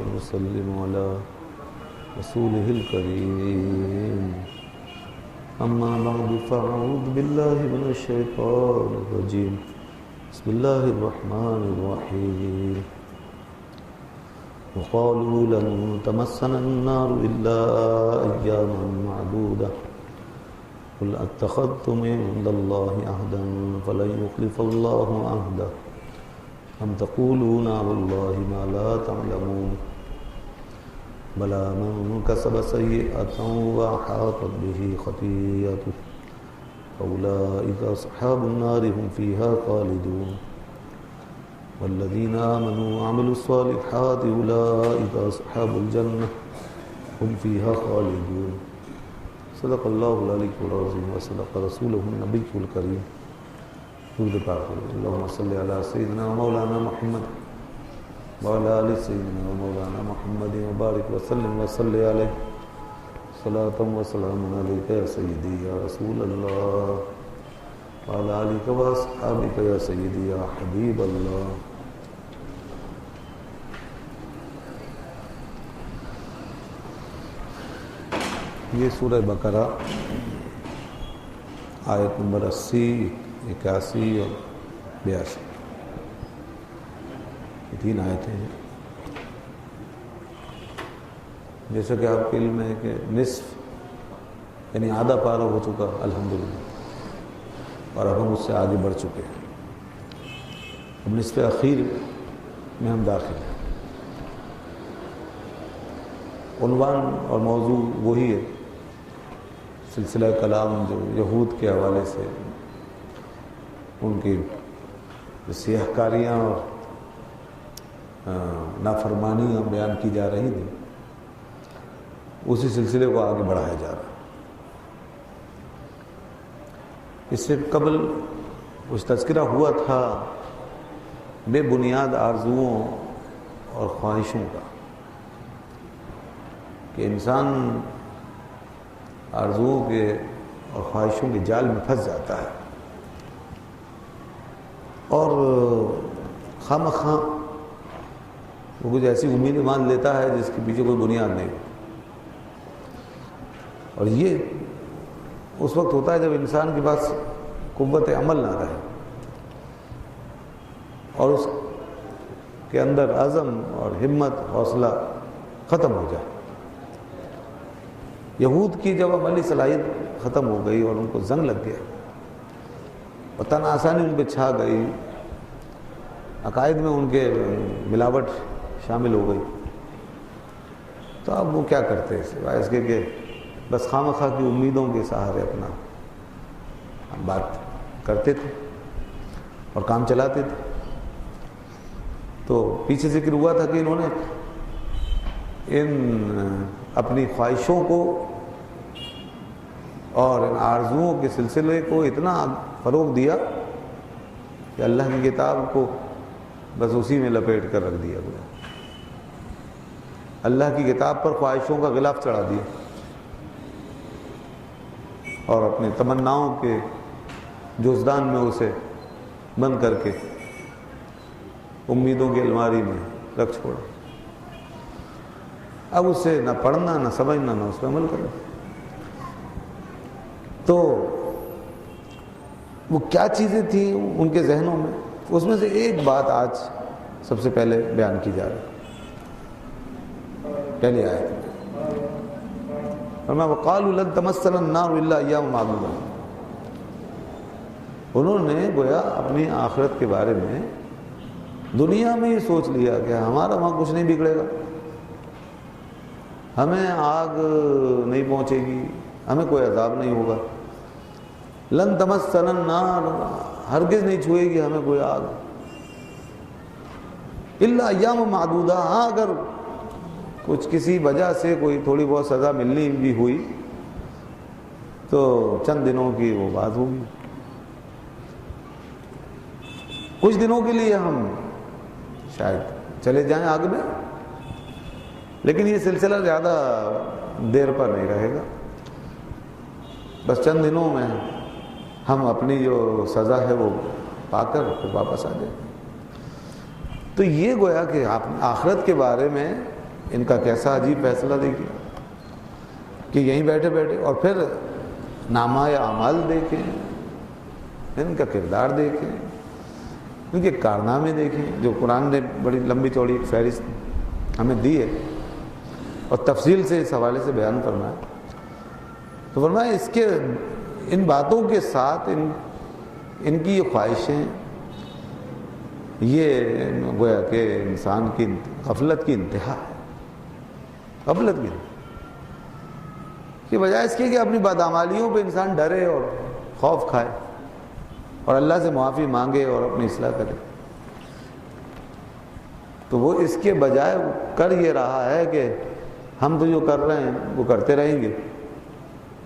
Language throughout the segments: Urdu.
وسلم على رسوله الكريم أما بعد فأعوذ بالله من الشيطان الرجيم بسم الله الرحمن الرحيم وقالوا لن تمسنا النار إلا أياما معدودة قل أتخذتم عند الله عهدا فلن يخلف الله عهده أم تقولون على الله ما لا تعلمون بلى من كسب سيئة وأحاطت به خطيئته فأولئك أصحاب النار هم فيها خالدون والذين آمنوا وعملوا الصالحات أولئك أصحاب الجنة هم فيها خالدون صدق الله العلي العظيم وصدق رسوله النبي الكريم اللهم صل على سيدنا ومولانا محمد وعلى آل سيدنا ومولانا محمد وبارك وسلم وصل عليه صلاة وسلام عليك يا سيدي يا رسول الله وعلى آلك وأصحابك يا سيدي يا حبيب الله. یہ سورہ بقرہ آیت نمبر 80 81 اور 82 یہ 3 آیتیں ہیں. جیسا کہ آپ کے علم ہے کہ نصف یعنی آدھا پارہ ہو چکا الحمدللہ اور اب ہم اس سے آگے بڑھ چکے ہیں. اب نصف اخیر میں ہم داخل ہیں. عنوان اور موضوع وہی ہے، سلسلہ کلام جو یہود کے حوالے سے ان کی سیاہ کاریاں اور نافرمانیاں بیان کی جا رہی تھیں، اسی سلسلے کو آگے بڑھایا جا رہا ہے. اس سے قبل کچھ تذکرہ ہوا تھا بے بنیاد آرزوؤں اور خواہشوں کا، کہ انسان آرزوؤں کے اور خواہشوں کے جال میں پھنس جاتا ہے اور خواہ مخواہ وہ کچھ ایسی امیدیں مان لیتا ہے جس کے پیچھے کوئی بنیاد نہیں. اور یہ اس وقت ہوتا ہے جب انسان کے پاس قوت عمل نہ رہے اور اس کے اندر عزم اور ہمت حوصلہ ختم ہو جائے. یہود کی جب عملی صلاحیت ختم ہو گئی اور ان کو زنگ لگ گیا اور تن آسانی ان پہ چھا گئی، عقائد میں ان کے ملاوٹ شامل ہو گئی، تو اب وہ کیا کرتے ہیں سوائے اس کے کہ بس خواہ مخواہ کی امیدوں کے سہارے اپنا بات کرتے تھے اور کام چلاتے تھے. تو پیچھے ذکر ہوا تھا کہ انہوں نے ان اپنی خواہشوں کو اور ان آرزوؤں کے سلسلے کو اتنا فروغ دیا کہ اللہ کی کتاب کو بس اسی میں لپیٹ کر رکھ دیا گیا. اللہ کی کتاب پر خواہشوں کا غلاف چڑھا دیا اور اپنی تمناؤں کے جزدان میں اسے بند کر کے امیدوں کی الماری میں رکھ چھوڑا. اب اسے نہ پڑھنا نہ سمجھنا نہ اس پہ عمل کرنا. تو وہ کیا چیزیں تھیں ان کے ذہنوں میں، اس میں سے ایک بات آج سب سے پہلے بیان کی جا رہی ہے. پہلی آیت فرمایا وَقَالُوا لَن تَمَسَّنَا النَّارُ إِلَّا أَيَّامًا مَعْدُودَةً. انہوں نے گویا اپنی آخرت کے بارے میں دنیا میں یہ سوچ لیا کہ ہمارا وہاں کچھ نہیں بگڑے گا، ہمیں آگ نہیں پہنچے گی، ہمیں کوئی عذاب نہیں ہوگا. لن تمسنا النار، ہرگز نہیں چھوئے گی ہمیں کوئی آگ، الا ایام معدودہ، ہاں اگر کچھ کسی وجہ سے کوئی تھوڑی بہت سزا ملنی بھی ہوئی تو چند دنوں کی وہ بات ہوگی، کچھ دنوں کے لیے ہم شاید چلے جائیں آگ میں، لیکن یہ سلسلہ زیادہ دیر پر نہیں رہے گا، بس چند دنوں میں ہم اپنی جو سزا ہے وہ پا کر واپس آ جائیں. تو یہ گویا کہ آپ آخرت کے بارے میں ان کا کیسا عجیب فیصلہ دیکھیے کہ یہیں بیٹھے بیٹھے، اور پھر نامہ یا اعمال دیکھیں، ان کا کردار دیکھیں، ان کے کارنامے دیکھیں، جو قرآن نے بڑی لمبی چوڑی ایک فہرست ہمیں دی ہے اور تفصیل سے اس حوالے سے بیان فرمایا۔ تو فرمایا اس کے ان باتوں کے ساتھ ان کی یہ خواہشیں، یہ گویا کہ انسان کی غفلت کی انتہا ہے، غفلت کی کہ بجائے اس کے کہ اپنی بدعمالیوں پہ انسان ڈرے اور خوف کھائے اور اللہ سے معافی مانگے اور اپنی اصلاح کرے، تو وہ اس کے بجائے کر یہ رہا ہے کہ ہم تو جو کر رہے ہیں وہ کرتے رہیں گے،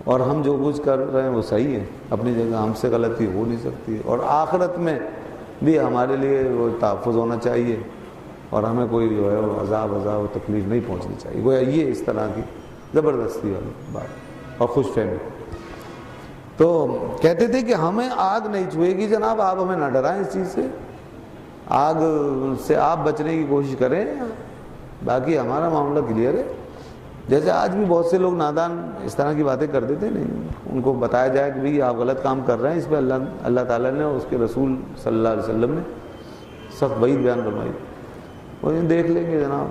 اور ہم جو کچھ کر رہے ہیں وہ صحیح ہے، اپنی جگہ ہم سے غلطی ہو نہیں سکتی، اور آخرت میں بھی ہمارے لیے وہ تحفظ ہونا چاہیے، اور ہمیں کوئی جو ہے وہ عذاب و تکلیف نہیں پہنچنی چاہیے۔ گویا یہ اس طرح کی زبردستی والی بات اور خوش فہمی۔ تو کہتے تھے کہ ہمیں آگ نہیں چھوئے گی جناب، آپ ہمیں نہ ڈرائیں اس چیز سے، آگ سے آپ بچنے کی کوشش کریں، باقی ہمارا معاملہ کلیئر ہے۔ جیسے آج بھی بہت سے لوگ نادان اس طرح کی باتیں کر دیتے نہیں، ان کو بتایا جائے کہ بھئی آپ غلط کام کر رہے ہیں، اس پہ اللہ تعالیٰ نے اور اس کے رسول صلی اللہ علیہ وسلم نے سخت وعید بیان فرمائی، وہ دیکھ لیں گے جناب۔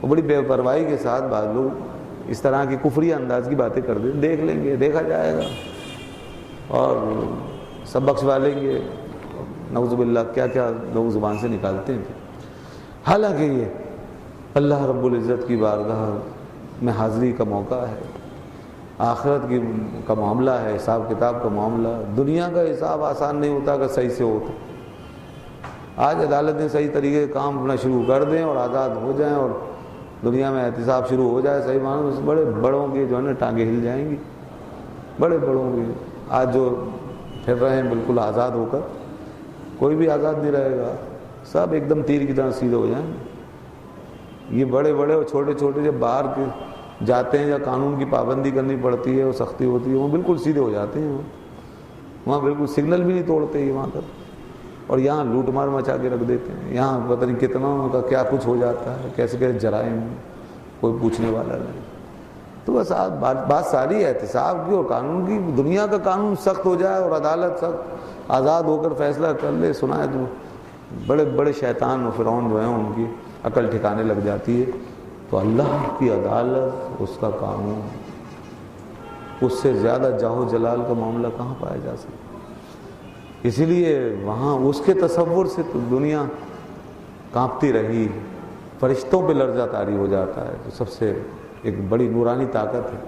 وہ بڑی بے پرواہی کے ساتھ بعض لوگ اس طرح کی کفری انداز کی باتیں کر دیں، دیکھ لیں گے، دیکھا جائے گا اور سب بخشوا لیں گے، نعوذ باللہ کیا کیا لوگ زبان سے نکالتے ہیں۔ حالانکہ یہ اللہ رب العزت کی بارگاہ میں حاضری کا موقع ہے، آخرت کا معاملہ ہے، حساب کتاب کا معاملہ۔ دنیا کا حساب آسان نہیں ہوتا کہ صحیح سے ہوتا۔ آج عدالتیں صحیح طریقے کام اپنا شروع کر دیں اور آزاد ہو جائیں اور دنیا میں احتساب شروع ہو جائے، صحیح معنی میں بڑے بڑوں کی جو ہے نا ٹانگیں ہل جائیں گی، بڑے بڑوں کی۔ آج جو پھر رہے ہیں بالکل آزاد ہو کر، کوئی بھی آزاد نہیں رہے گا، سب ایک دم تیر کی طرح سیدھے ہو جائیں گے۔ یہ بڑے بڑے اور چھوٹے چھوٹے جب باہر کے جاتے ہیں یا قانون کی پابندی کرنی پڑتی ہے اور سختی ہوتی ہے، وہ بالکل سیدھے ہو جاتے ہیں، وہاں بالکل سگنل بھی نہیں توڑتے یہ وہاں پر، اور یہاں لوٹ مار مچا کے رکھ دیتے ہیں، یہاں پتہ نہیں کتنا کا کیا کچھ ہو جاتا ہے، کیسے کیسے جرائم، کوئی پوچھنے والا نہیں۔ تو بس بات ساری احتساب کی اور قانون کی۔ دنیا کا قانون سخت ہو جائے اور عدالت سخت آزاد ہو کر فیصلہ کر لے، سنائے تو بڑے بڑے شیطان و فرعون جو ہیں ان کی عقل ٹھکانے لگ جاتی ہے۔ تو اللہ کی عدالت، اس کا قانون، اس سے زیادہ جاہ و جلال کا معاملہ کہاں پایا جا سکتا۔ اسی لیے وہاں اس کے تصور سے تو دنیا کانپتی رہی، فرشتوں پہ لرزہ طاری ہو جاتا ہے۔ تو سب سے ایک بڑی نورانی طاقت ہے۔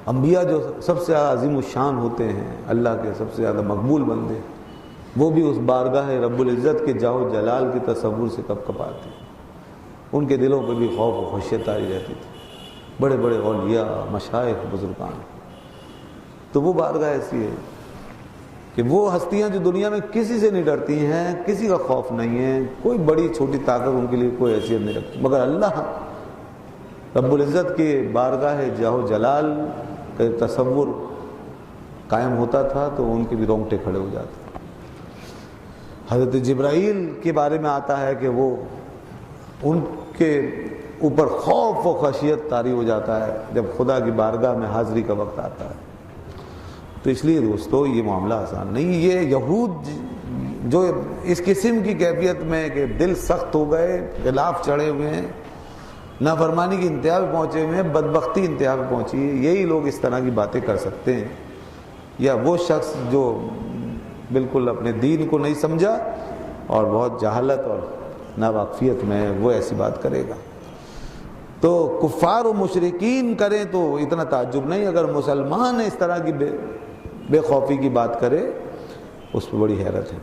انبیاء جو سب سے عظیم الشان ہوتے ہیں، اللہ کے سب سے زیادہ مقبول بندے، وہ بھی اس بارگاہ رب العزت کے جاہ و جلال کے تصور سے کب کب آتے ہیں۔ ان کے دلوں پہ بھی خوف و خشیت آئی رہتی تھی، بڑے بڑے اولیاء، مشائخ، بزرگان۔ تو وہ بارگاہ ایسی ہے کہ وہ ہستیاں جو دنیا میں کسی سے نہیں ڈرتی ہیں، کسی کا خوف نہیں ہے، کوئی بڑی چھوٹی طاقت ان کے لیے کوئی حیثیت نہیں رکھتی، مگر اللہ رب العزت کے بارگاہ جاہ و جلال کا تصور قائم ہوتا تھا تو ان کے بھی رونگٹے کھڑے ہو جاتے۔ حضرت جبرائیل کے بارے میں آتا ہے کہ وہ ان کے اوپر خوف و خشیت طاری ہو جاتا ہے جب خدا کی بارگاہ میں حاضری کا وقت آتا ہے۔ تو اس لیے دوستو یہ معاملہ آسان نہیں۔ یہ یہود جو اس قسم کی کیفیت میں کہ دل سخت ہو گئے، خلاف چڑھے ہوئے ہیں، نافرمانی کی انتہا پہ پہنچے ہوئے ہیں، بدبختی انتہا پہ پہنچی ہے، یہی لوگ اس طرح کی باتیں کر سکتے ہیں۔ یا وہ شخص جو بالکل اپنے دین کو نہیں سمجھا اور بہت جہالت اور ناواقفیت میں وہ ایسی بات کرے گا۔ تو کفار و مشرکین کریں تو اتنا تعجب نہیں، اگر مسلمان اس طرح کی بے خوفی کی بات کرے اس پہ بڑی حیرت ہے۔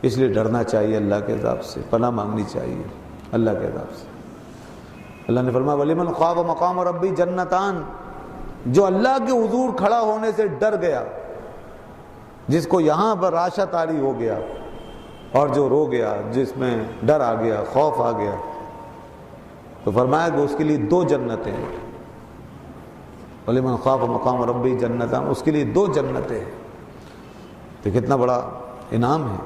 اس لیے ڈرنا چاہیے اللہ کے عذاب سے، پناہ مانگنی چاہیے اللہ کے عذاب سے۔ اللہ نے فرمایا وَلِمَنْ خَافَ مَقَامَ رَبِّهِ جَنَّتَانِ، جو اللہ کے حضور کھڑا ہونے سے ڈر گیا، جس کو یہاں پر راشا طاری ہو گیا اور جو رو گیا، جس میں ڈر آ گیا، خوف آ گیا، تو فرمایا کہ اس کے لیے 2 جنتیں ہیں۔ وَلِمَنْ خَافَ مَقَامَ رَبِّهِ جَنَّتَانِ، اس کے لیے 2 جنتیں ہیں۔ تو کتنا بڑا انعام ہے۔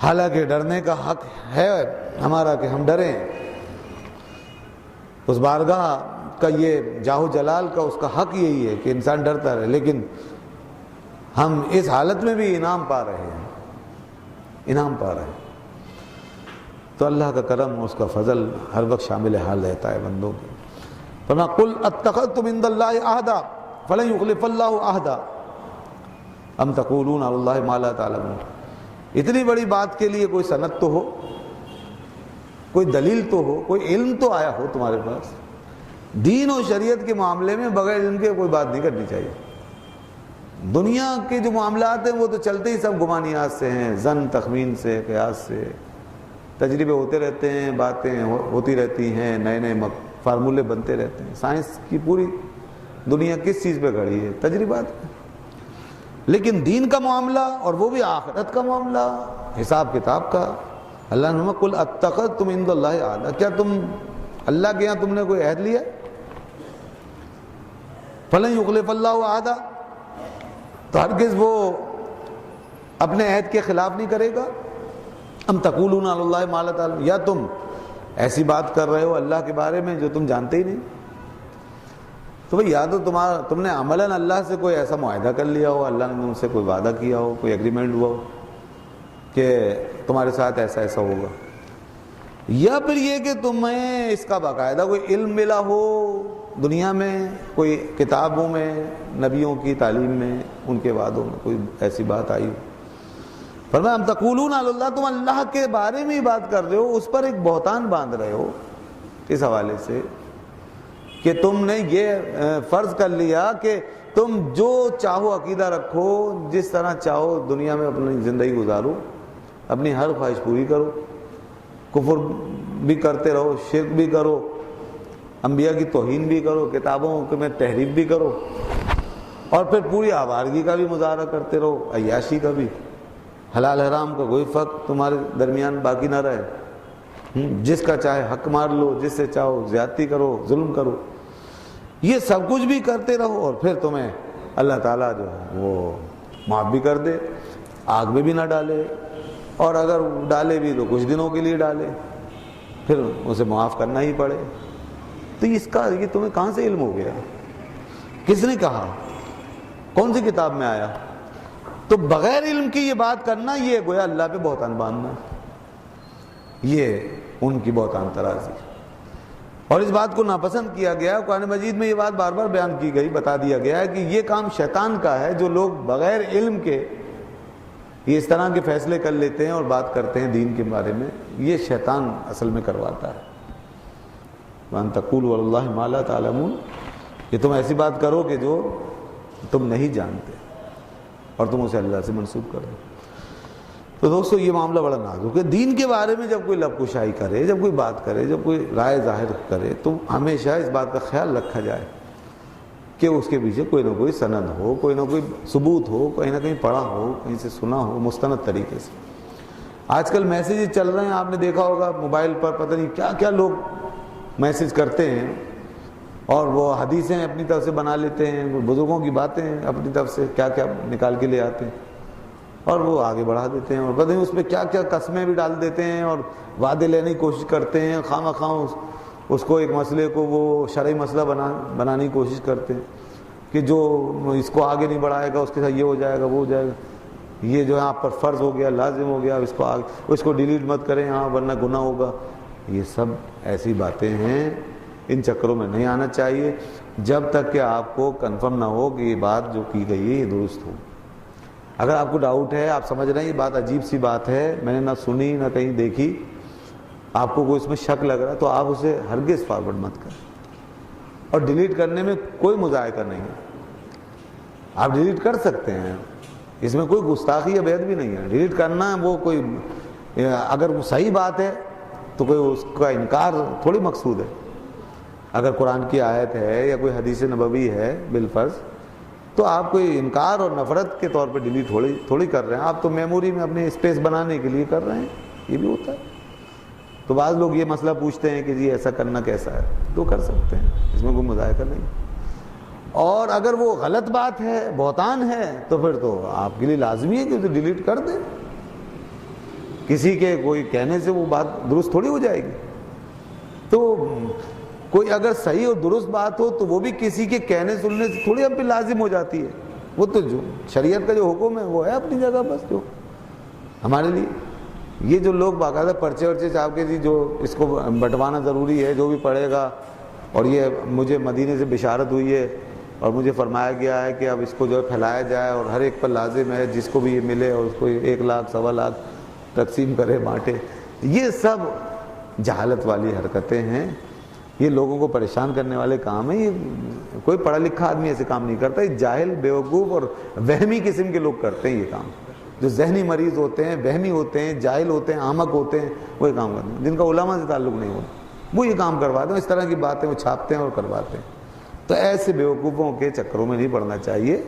حالانکہ ڈرنے کا حق ہے ہمارا کہ ہم ڈریں، اس بارگاہ کا یہ جاہ و جلال کا اس کا حق یہی ہے کہ انسان ڈرتا رہے، لیکن ہم اس حالت میں بھی انعام پا رہے ہیں، انعام پا رہے ہیں۔ تو اللہ کا کرم، اس کا فضل ہر وقت شامل حال رہتا ہے بندوں کے۔ فرمایا قل اتخذتم عند اللہ عہدا فلن یخلف اللہ عہدا ام تقولون علی اللہ ما لا تعلمون۔ اتنی بڑی بات کے لیے کوئی سند تو ہو، کوئی دلیل تو ہو، کوئی علم تو آیا ہو تمہارے پاس۔ دین و شریعت کے معاملے میں بغیر علم کے کوئی بات نہیں کرنی چاہیے۔ دنیا کے جو معاملات ہیں وہ تو چلتے ہی سب گمانیات سے ہیں، ظن تخمین سے، قیاس سے، تجربے ہوتے رہتے ہیں، باتیں ہوتی رہتی ہیں، نئے نئے فارمولے بنتے رہتے ہیں۔ سائنس کی پوری دنیا کس چیز پہ کھڑی ہے؟ تجربات۔ لیکن دین کا معاملہ، اور وہ بھی آخرت کا معاملہ، حساب کتاب کا، اللہ نے قل اتخذتم عند اللہ عہدا، کیا تم اللہ کے یہاں تم نے کوئی عہد لیا؟ فلن یخلف اللہ عہدا، تو ہرگز وہ اپنے عہد کے خلاف نہیں کرے گا۔ ام تقولون علی اللہ ما لا تعلمون، یا تم ایسی بات کر رہے ہو اللہ کے بارے میں جو تم جانتے ہی نہیں۔ تو بھئی یا تو تم نے عملاً اللہ سے کوئی ایسا معاہدہ کر لیا ہو، اللہ نے تم سے کوئی وعدہ کیا ہو، کوئی ایگریمنٹ ہوا ہو کہ تمہارے ساتھ ایسا ایسا ہوگا، یا پھر یہ کہ تمہیں اس کا باقاعدہ کوئی علم ملا ہو دنیا میں، کوئی کتابوں میں، نبیوں کی تعلیم میں، ان کے وعدوں میں کوئی ایسی بات آئی ہو۔ فرمایا ہم تقولون علی اللہ، تم اللہ کے بارے میں ہی بات کر رہے ہو، اس پر ایک بہتان باندھ رہے ہو اس حوالے سے کہ تم نے یہ فرض کر لیا کہ تم جو چاہو عقیدہ رکھو، جس طرح چاہو دنیا میں اپنی زندگی گزارو، اپنی ہر خواہش پوری کرو، کفر بھی کرتے رہو، شرک بھی کرو، انبیاء کی توہین بھی کرو، کتابوں میں تحریف بھی کرو، اور پھر پوری آوارگی کا بھی مظاہرہ کرتے رہو، عیاشی کا بھی، حلال حرام کا کوئی فرق تمہارے درمیان باقی نہ رہے، جس کا چاہے حق مار لو، جس سے چاہو زیادتی کرو، ظلم کرو، یہ سب کچھ بھی کرتے رہو، اور پھر تمہیں اللہ تعالیٰ جو ہے وہ معاف بھی کر دے، آگ میں بھی نہ ڈالے، اور اگر ڈالے بھی تو کچھ دنوں کے لیے ڈالے، پھر اسے معاف کرنا ہی پڑے۔ تو اس کا یہ تمہیں کہاں سے علم ہو گیا؟ کس نے کہا؟ کون سی کتاب میں آیا؟ تو بغیر علم کی یہ بات کرنا، یہ گویا اللہ پہ بہتان باندھنا، یہ ان کی بہتان ترازی، اور اس بات کو ناپسند کیا گیا۔ قرآن مجید میں یہ بات بار بار بیان کی گئی، بتا دیا گیا ہے کہ یہ کام شیطان کا ہے، جو لوگ بغیر علم کے یہ اس طرح کے فیصلے کر لیتے ہیں اور بات کرتے ہیں دین کے بارے میں، یہ شیطان اصل میں کرواتا ہے۔ وَأَن تَقُولُوا عَلَى اللَّهِ مَا لَا تَعْلَمُونَ، کہ تم ایسی بات کرو کہ جو تم نہیں جانتے اور تم اسے اللہ سے منسوب کرو۔ تو دوستو یہ معاملہ بڑا نازک ہے۔ دین کے بارے میں جب کوئی لب کشائی کرے، جب کوئی بات کرے، جب کوئی رائے ظاہر کرے، تو ہمیشہ اس بات کا خیال رکھا جائے کہ اس کے پیچھے کوئی نہ کوئی سند ہو، کوئی نہ کوئی ثبوت ہو، کہیں نہ کہیں پڑھا ہو، کہیں سے سنا ہو، مستند طریقے سے۔ آج کل میسیجز چل رہے ہیں، آپ نے دیکھا ہوگا موبائل پر پتہ نہیں کیا کیا لوگ میسیج کرتے ہیں، اور وہ حدیثیں اپنی طرف سے بنا لیتے ہیں، بزرگوں کی باتیں اپنی طرف سے کیا کیا نکال کے لے آتے ہیں اور وہ آگے بڑھا دیتے ہیں، اور پتہ نہیں اس پہ کیا کیا قسمیں بھی ڈال دیتے ہیں اور وعدے لینے کی کوشش کرتے ہیں، خواہ مخواہ اس کو ایک مسئلے کو وہ شرعی مسئلہ بنانے کی کوشش کرتے ہیں کہ جو اس کو آگے نہیں بڑھائے گا اس کے ساتھ یہ ہو جائے گا، وہ ہو جائے گا، یہ جو ہے آپ پر فرض ہو گیا، لازم ہو گیا، اس کو ڈیلیٹ مت کریں ہاں ورنہ گناہ ہوگا۔ یہ سب ایسی باتیں ہیں، ان چکروں میں نہیں آنا چاہیے جب تک کہ آپ کو کنفرم نہ ہو کہ یہ بات جو کی گئی ہے یہ درست ہو۔ اگر آپ کو ڈاؤٹ ہے، آپ سمجھ رہے ہیں یہ بات عجیب سی بات ہے، میں نے نہ سنی نہ کہیں دیکھی، آپ کو کوئی اس میں شک لگ رہا ہے، تو آپ اسے ہرگز فارورڈ مت کریں، اور ڈیلیٹ کرنے میں کوئی مذائقہ نہیں ہے، آپ ڈیلیٹ کر سکتے ہیں، اس میں کوئی گستاخی یا بیعت بھی نہیں ہے۔ ڈیلیٹ کرنا وہ کوئی اگر وہ صحیح بات ہے تو کوئی اس کا انکار تھوڑی مقصود ہے۔ اگر قرآن کی آیت ہے یا کوئی حدیث نبوی ہے بالفرض، تو آپ کوئی انکار اور نفرت کے طور پہ ڈیلیٹ تھوڑی کر رہے ہیں، آپ تو میموری میں اپنی اسپیس بنانے کے لیے کر رہے ہیں، یہ بھی ہوتا ہے۔ تو بعض لوگ یہ مسئلہ پوچھتے ہیں کہ جی ایسا کرنا کیسا ہے، تو کر سکتے ہیں، اس میں کوئی مذائقہ نہیں۔ اور اگر وہ غلط بات ہے، بہتان ہے، تو پھر تو آپ کے لیے لازمی ہے کہ اسے ڈیلیٹ کر دیں، کسی کے کوئی کہنے سے وہ بات درست تھوڑی ہو جائے گی. تو کوئی اگر صحیح اور درست بات ہو تو وہ بھی کسی کے کہنے سننے سے تھوڑی ہم پہ لازم ہو جاتی ہے. وہ تو جو شریعت کا جو حکم ہے وہ ہے اپنی جگہ. بس جو ہمارے لیے یہ جو لوگ باقاعدہ پرچے ورچے چھاپ کے جو اس کو بٹوانا ضروری ہے, جو بھی پڑھے گا, اور یہ مجھے مدینے سے بشارت ہوئی ہے اور مجھے فرمایا گیا ہے کہ اب اس کو جو ہے پھیلایا جائے اور ہر ایک پر لازم ہے جس کو بھی یہ ملے اور اس کو 1 لاکھ 1.25 لاکھ تقسیم کرے, بانٹے. یہ سب جہالت والی حرکتیں ہیں, یہ لوگوں کو پریشان کرنے والے کام ہیں. یہ کوئی پڑھا لکھا آدمی ایسے کام نہیں کرتا, یہ جاہل بیوقوف اور وہمی قسم کے لوگ کرتے ہیں یہ کام. جو ذہنی مریض ہوتے ہیں, وہمی ہوتے ہیں, جاہل ہوتے ہیں, احمق ہوتے ہیں, وہ یہ کام کرتے ہیں. جن کا علماء سے تعلق نہیں ہوتا وہ یہ کام کرواتے ہیں. اس طرح کی باتیں وہ چھاپتے ہیں اور کرواتے ہیں. تو ایسے بیوقوفوں کے چکروں میں نہیں پڑنا چاہیے.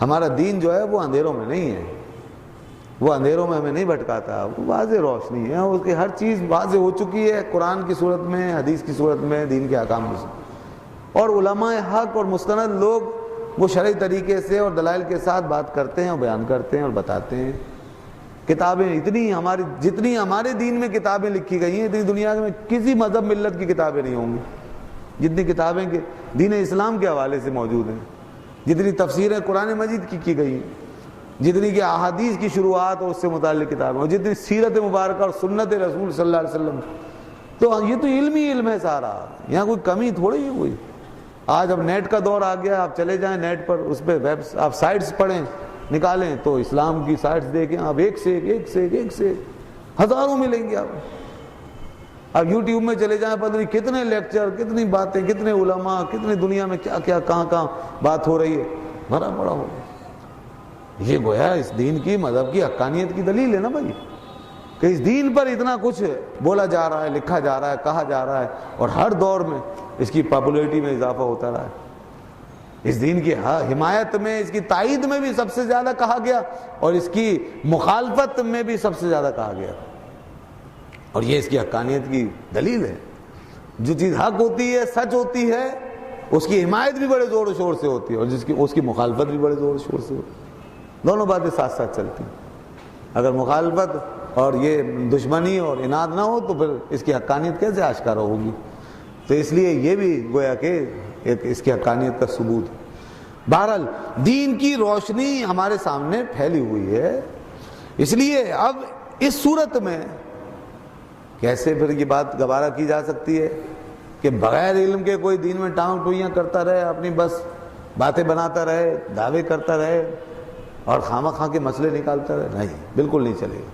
ہمارا دین جو ہے وہ اندھیروں میں نہیں ہے, وہ اندھیروں میں ہمیں نہیں بھٹکاتا, وہ واضح روشنی ہے. اس کی ہر چیز واضح ہو چکی ہے قرآن کی صورت میں, حدیث کی صورت میں, دین کے احکام کی صورت. اور علماء حق اور مستند لوگ وہ شرعی طریقے سے اور دلائل کے ساتھ بات کرتے ہیں اور بیان کرتے ہیں اور بتاتے ہیں. کتابیں اتنی ہماری, جتنی ہمارے دین میں کتابیں لکھی گئی ہیں اتنی دنیا میں کسی مذہب ملت کی کتابیں نہیں ہوں گی جتنی کتابیں کہ دین اسلام کے حوالے سے موجود ہیں, جتنی تفسیریں قرآن مجید کی گئی ہیں, جتنی کہ احادیث کی شروعات اور اس سے متعلق کتابیں, اور جتنی سیرت مبارکہ اور سنت رسول صلی اللہ علیہ وسلم. تو یہ تو علمی علم ہے سارا, یہاں کوئی کمی تھوڑی ہے کوئی. آج اب نیٹ کا دور آ گیا, آپ چلے جائیں نیٹ پر, اس پہ آپ سائٹس پڑھیں نکالیں تو اسلام کی سائٹس دیکھیں آپ, ایک سے ایک ہزاروں ملیں گے آپ. اب یوٹیوب میں چلے جائیں, پتہ نہیں کتنے لیکچر, کتنی باتیں, کتنے علماء, کتنی دنیا میں کیا کیا کہاں بات ہو رہی ہے, بھرا پڑا ہو. یہ گویا اس دین کی, مذہب کی حقانیت کی دلیل ہے نا بھائی, کہ اس دین پر اتنا کچھ بولا جا رہا ہے, لکھا جا رہا ہے, کہا جا رہا ہے, اور ہر دور میں اس کی پاپولیرٹی میں اضافہ ہوتا رہا ہے. اس دین کی حمایت میں, اس کی تائید میں بھی سب سے زیادہ کہا گیا, اور اس کی مخالفت میں بھی سب سے زیادہ کہا گیا. اور یہ اس کی حقانیت کی دلیل ہے. جو چیز حق ہوتی ہے, سچ ہوتی ہے, اس کی حمایت بھی بڑے زور و شور سے ہوتی ہے, اور اس کی مخالفت بھی بڑے زور و شور سے ہوتی ہے. دونوں باتیں ساتھ ساتھ چلتی ہیں. اگر مخالفت اور یہ دشمنی اور اناد نہ ہو تو پھر اس کی حقانیت کیسے آشکارا ہوگی. تو اس لیے یہ بھی گویا کہ ایک اس کی حقانیت کا ثبوت ہے. بہرحال دین کی روشنی ہمارے سامنے پھیلی ہوئی ہے. اس لیے اب اس صورت میں کیسے پھر یہ بات گوارا کی جا سکتی ہے کہ بغیر علم کے کوئی دین میں ٹانگ ٹوئیاں کرتا رہے, اپنی بس باتیں بناتا رہے, دعوے کرتا رہے اور خامہ خواہ کے مسئلے نکالتا رہے. نہیں, بالکل نہیں چلے گا.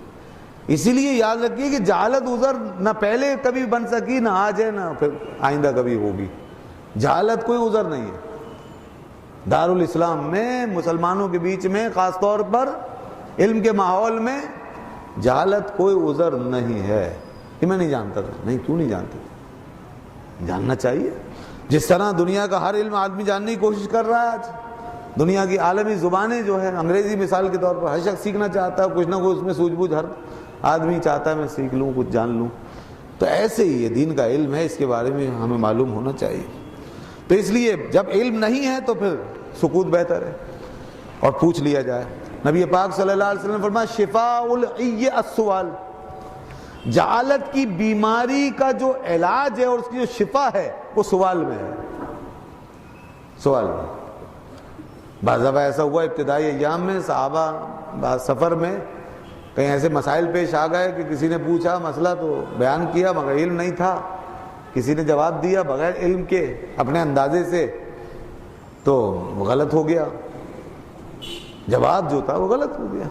اسی لیے یاد رکھیے کہ جہالت عذر نہ پہلے کبھی بن سکی, نہ آج ہے, نہ پھر آئندہ کبھی ہوگی. جہالت کوئی عذر نہیں ہے. دارالاسلام میں مسلمانوں کے بیچ میں خاص طور پر علم کے ماحول میں جہالت کوئی عذر نہیں ہے. کہ میں نہیں جانتا تھا, نہیں, کیوں نہیں جانتے, جاننا چاہیے. جس طرح دنیا کا ہر علم آدمی جاننے کی کوشش کر رہا ہے. آج دنیا کی عالمی زبانیں جو ہے, انگریزی مثال کے طور پر ہر شخص سیکھنا چاہتا ہے, کچھ نہ کچھ اس میں سوجھ بوجھ ہر آدمی چاہتا ہے میں سیکھ لوں, کچھ جان لوں. تو ایسے ہی یہ دین کا علم ہے, اس کے بارے میں ہمیں معلوم ہونا چاہیے. تو اس لیے جب علم نہیں ہے تو پھر سکوت بہتر ہے اور پوچھ لیا جائے. نبی پاک صلی اللہ علیہ وسلم نے فرمایا شفاء العی السؤال, جہالت کی بیماری کا جو علاج ہے اور اس کی جو شفا ہے وہ سوال میں ہے. سوال میں. بعض دفعہ ایسا ہوا ابتدائی ایام میں صحابہ سفر میں کہیں ایسے مسائل پیش آ گئے کہ کسی نے پوچھا مسئلہ تو بیان کیا مگر علم نہیں تھا, کسی نے جواب دیا بغیر علم کے اپنے اندازے سے, تو وہ غلط ہو گیا, جواب جو تھا وہ غلط ہو گیا,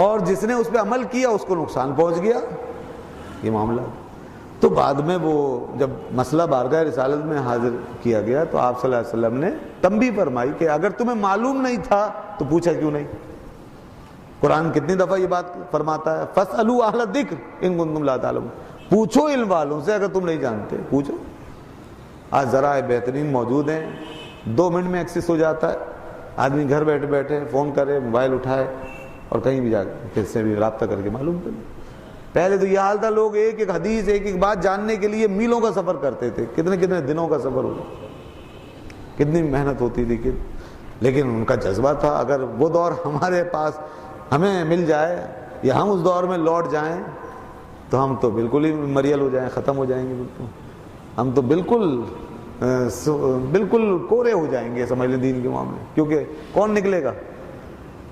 اور جس نے اس پہ عمل کیا اس کو نقصان پہنچ گیا. یہ معاملہ تو بعد میں وہ جب مسئلہ بارگاہ رسالت میں حاضر کیا گیا تو آپ صلی اللہ علیہ وسلم نے تنبیہ فرمائی کہ اگر تمہیں معلوم نہیں تھا تو پوچھا کیوں نہیں. قرآن کتنی دفعہ یہ بات فرماتا ہے فاسألوا اہل الذکر ان کنتم لا تعلمون, پوچھو علم والوں سے اگر تم نہیں جانتے, پوچھو. آج ذرائع بہترین موجود ہیں, 2 منٹ میں ایکسس ہو جاتا ہے. آدمی گھر بیٹھے بیٹھے فون کرے, موبائل اٹھائے اور کہیں بھی جا کے کس سے بھی رابطہ کر کے معلوم کرے. پہلے تو یہ حال تھا, لوگ ایک ایک حدیث, ایک ایک بات جاننے کے لیے میلوں کا سفر کرتے تھے, کتنے کتنے دنوں کا سفر ہوتا, کتنی محنت ہوتی تھی. لیکن ان کا جذبہ تھا. اگر وہ دور ہمارے پاس ہمیں مل جائے یا ہم اس دور میں لوٹ جائیں تو ہم تو بالکل ہی مریل ہو جائیں، ختم ہو جائیں گے بالکل، ہم تو بالکل کورے ہو جائیں گے سمجھ لیں دین کے معاملے، کیونکہ کون نکلے گا؟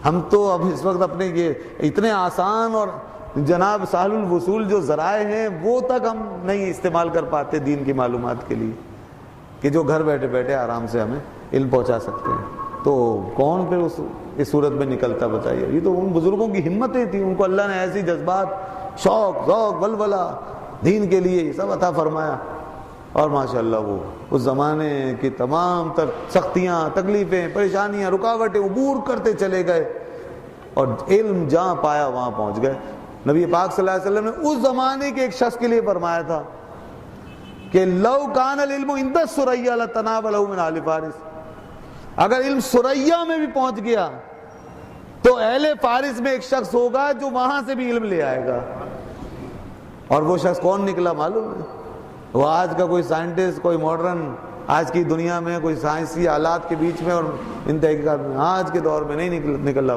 ہم تو اب اس وقت اپنے یہ اتنے آسان اور جناب سہل الوصول جو ذرائع ہیں وہ تک ہم نہیں استعمال کر پاتے دین کی معلومات کے لیے، کہ جو گھر بیٹھے بیٹھے آرام سے ہمیں علم پہنچا سکتے ہیں، تو کون پھر اس صورت میں نکلتا بتائیے؟ یہ تو ان بزرگوں کی ہمتیں تھیں، ان کو اللہ نے ایسی جذبات، شوق، ذوق، ولولہ دین کے لیے یہ سب عطا فرمایا، اور ماشاءاللہ وہ اس زمانے کی تمام تر سختیاں، تکلیفیں، پریشانیاں، رکاوٹیں عبور کرتے چلے گئے، اور علم جہاں پایا وہاں پہنچ گئے۔ نبی پاک صلی اللہ علیہ وسلم نے اس زمانے کے ایک شخص کے لیے فرمایا تھا کہ لو کان العلم عند الثریا لتناولہ من اہل فارس، اگر علم ثریا میں بھی پہنچ گیا تو اہل فارس میں ایک شخص ہوگا جو وہاں سے بھی علم لے آئے گا، اور وہ شخص کون نکلا معلوم ہے؟ وہ آج کا کوئی سائنٹسٹ، کوئی ماڈرن آج کی دنیا میں کوئی سائنسی آلات کے بیچ میں اور ان تحقیقات میں آج کے دور میں نہیں نکلا،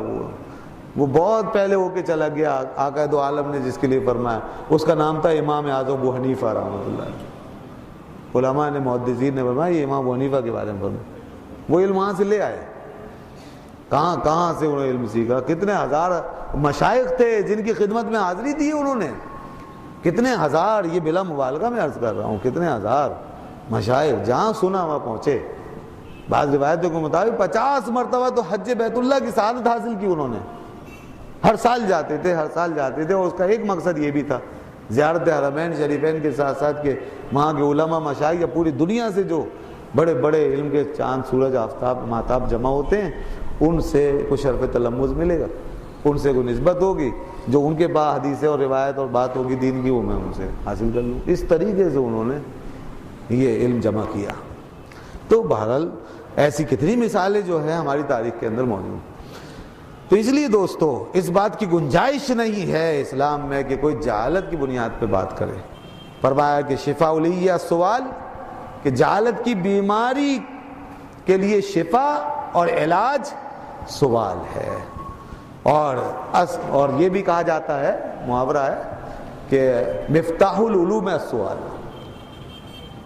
وہ بہت پہلے ہو کے چلا گیا۔ آقا دو عالم نے جس کے لیے فرمایا، اس کا نام تھا امام اعظم ابو حنیفہ رحمۃ اللہ علیہ۔ علماء نے، محدثین نے فرمایا یہ امام ابو حنیفہ کے بارے میں فرمایا، وہ علم وہاں سے لے آئے۔ کہاں سے انہوں نے علم سیکھا؟ کتنے ہزار مشائخ تھے جن کی خدمت میں حاضری دی انہوں نے، کتنے ہزار، یہ بلا مبالغہ میں عرض کر رہا ہوں، کتنے ہزار مشائخ جہاں سنا وہاں پہنچے۔ بعض روایتوں کے مطابق 50 مرتبہ تو حج بیت اللہ کی سعادت حاصل کی انہوں نے، ہر سال جاتے تھے، اور اس کا ایک مقصد یہ بھی تھا زیارت حرمین شریفین کے ساتھ ساتھ کہ وہاں کے علماء مشائخ یا پوری دنیا سے جو بڑے بڑے علم کے چاند، سورج، آفتاب، ماہتاب جمع ہوتے ہیں، ان سے کچھ شرف تلمذ ملے گا، ان سے کوئی نسبت ہوگی، جو ان کے پاس حدیث اور روایت اور بات ہوگی دین کی، وہ میں ان سے حاصل کر لوں۔ اس طریقے سے انہوں نے یہ علم جمع کیا۔ تو بہرحال ایسی کتنی مثالیں جو ہیں ہماری تاریخ کے اندر موجود۔ تو اس لیے دوستو اس بات کی گنجائش نہیں ہے اسلام میں کہ کوئی جہالت کی بنیاد پہ بات کرے۔ فرمایا کہ شفاء لیہ سوال، کہ جہالت کی بیماری کے لیے شفا اور علاج سوال ہے، اور یہ بھی کہا جاتا ہے، محاورہ ہے کہ مفتاح العلوم السؤال،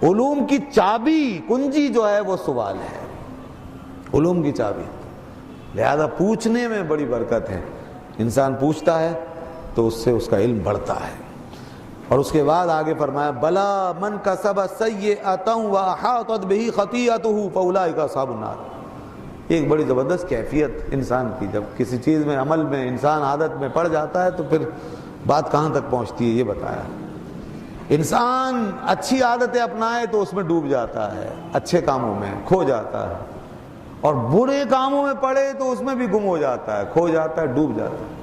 علوم کی چابی، کنجی جو ہے وہ سوال ہے، علوم کی چابی۔ لہذا پوچھنے میں بڑی برکت ہے، انسان پوچھتا ہے تو اس سے اس کا علم بڑھتا ہے۔ اور اس کے بعد آگے فرمایا بلا من کسب سیئۃ واحاطت بہ خطیئتہ فاولئک اصحاب النار۔ یہ ایک بڑی زبردست کیفیت انسان کی، جب کسی چیز میں، عمل میں انسان عادت میں پڑ جاتا ہے تو پھر بات کہاں تک پہنچتی ہے یہ بتایا۔ انسان اچھی عادتیں اپنائے تو اس میں ڈوب جاتا ہے، اچھے کاموں میں کھو جاتا ہے، اور برے کاموں میں پڑے تو اس میں بھی گم ہو جاتا ہے، کھو جاتا ہے، ڈوب جاتا ہے۔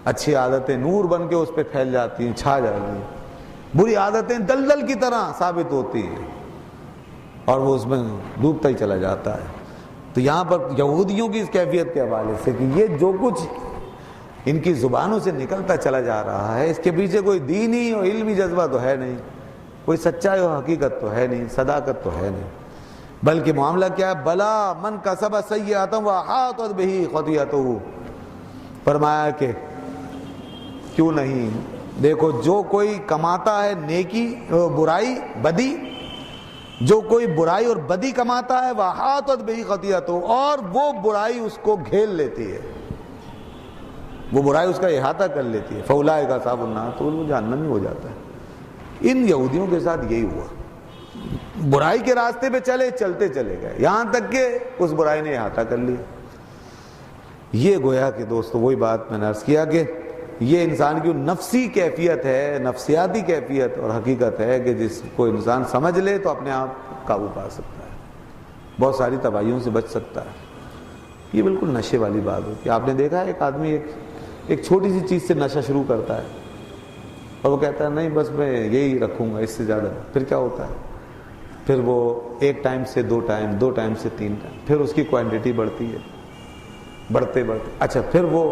اچھی عادتیں نور بن کے اس پہ پھیل جاتی ہیں، چھا جاتی ہیں، بری عادتیں دلدل کی طرح ثابت ہوتی ہیں اور وہ اس میں ڈوبتا ہی چلا جاتا ہے۔ تو یہاں پر یہودیوں کی اس کیفیت کے حوالے سے کہ یہ جو کچھ ان کی زبانوں سے نکلتا چلا جا رہا ہے، اس کے پیچھے کوئی دینی اور علمی جذبہ تو ہے نہیں، کوئی سچائی اور حقیقت تو ہے نہیں، صداقت تو ہے نہیں، بلکہ معاملہ کیا ہے؟ بلا من کسب سیئۃ واحاطت بہ خطیئتہ۔ فرمایا کہ کیوں نہیں، دیکھو جو کوئی کماتا ہے نیکی، برائی، بدی، جو کوئی برائی اور بدی کماتا ہے واحاطت بہ خطیئتہ، اور وہ برائی اس کو گھیر لیتی ہے، وہ برائی اس کا احاطہ کر لیتی ہے، فاولئک اصحاب النار، تو وہ جہنمی ہو جاتا ہے۔ ان یہودیوں کے ساتھ یہی ہوا، برائی کے راستے پہ چلتے چلے گئے، یہاں تک کہ اس برائی نے احاطہ کر لیا۔ یہ گویا کہ دوستو وہی بات میں نے عرض کیا کہ یہ انسان کی نفسی کیفیت ہے، نفسیاتی کیفیت اور حقیقت ہے کہ جس کو انسان سمجھ لے تو اپنے آپ قابو پا سکتا ہے، بہت ساری تباہیوں سے بچ سکتا ہے۔ یہ بالکل نشے والی بات ہوتی ہے۔ آپ نے دیکھا ہے ایک آدمی ایک چھوٹی سی چیز سے نشہ شروع کرتا ہے اور وہ کہتا ہے نہیں بس میں یہی رکھوں گا، اس سے زیادہ، پھر کیا ہوتا ہے؟ پھر وہ ایک ٹائم سے دو ٹائم سے 3 ٹائم، پھر اس کی کوانٹٹی بڑھتی ہے، بڑھتے اچھا پھر وہ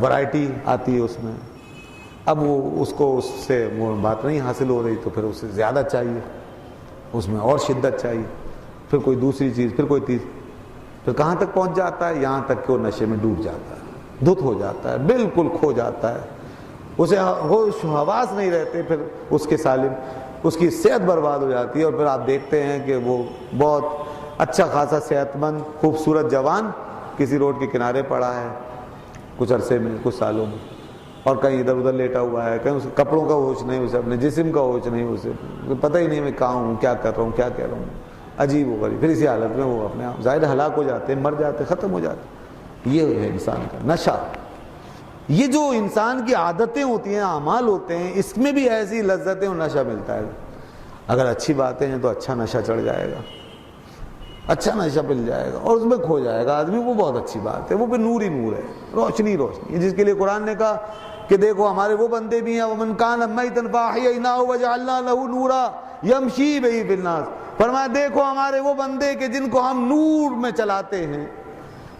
ورائٹی آتی ہے اس میں، اب وہ اس کو اس سے وہ بات نہیں حاصل ہو رہی تو پھر اسے زیادہ چاہیے، اس میں اور شدت چاہیے، پھر کوئی دوسری چیز، پھر کوئی تیسری، پھر کہاں تک پہنچ جاتا ہے؟ یہاں تک کہ وہ نشے میں ڈوب جاتا ہے۔ دھت ہو جاتا ہے، بالکل کھو جاتا ہے، اسے ہوش حواس نہیں رہتے، پھر اس کے سالم اس کی صحت برباد ہو جاتی ہے، اور پھر آپ دیکھتے ہیں کہ وہ بہت اچھا خاصا صحت مند خوبصورت جوان کسی روڈ کے کنارے پڑا ہے کچھ عرصے میں، کچھ سالوں میں، اور کہیں ادھر ادھر لیٹا ہوا ہے، کہیں اسے کپڑوں کا ہوش نہیں، اسے اپنے جسم کا ہوش نہیں، اسے پتہ ہی نہیں میں کہاں ہوں، کیا کر رہا ہوں، کیا کہہ رہا ہوں، عجیب و غریب۔ پھر اسی حالت میں وہ اپنے آپ ظاہر ہلاک ہو جاتے ہیں، مر جاتے ہیں، ختم ہو جاتے ہیں۔ یہ ہے انسان کا نشہ۔ یہ جو انسان کی عادتیں ہوتی ہیں، اعمال ہوتے ہیں، اس میں بھی ایسی لذتیں اور نشہ ملتا ہے۔ اگر اچھی باتیں ہیں تو اچھا نشہ چڑھ جائے گا، اچھا نشہ مل جائے گا اور اس میں کھو جائے گا آدمی، وہ بہت اچھی بات ہے، وہ پھر نور ہی نور ہے، روشنی روشنی، جس کے لیے قرآن نے کہا کہ دیکھو ہمارے وہ بندے بھی ہیں، وَمَنْ كَانَ مَيْتًا فَأَحْيَيْنَاهُ وَجَعَلْنَا لَهُ نُورًا يَمْشِي بِهِ فِي النَّاسِ۔ فرمایا دیکھو ہمارے وہ بندے کہ جن کو ہم نور میں چلاتے ہیں،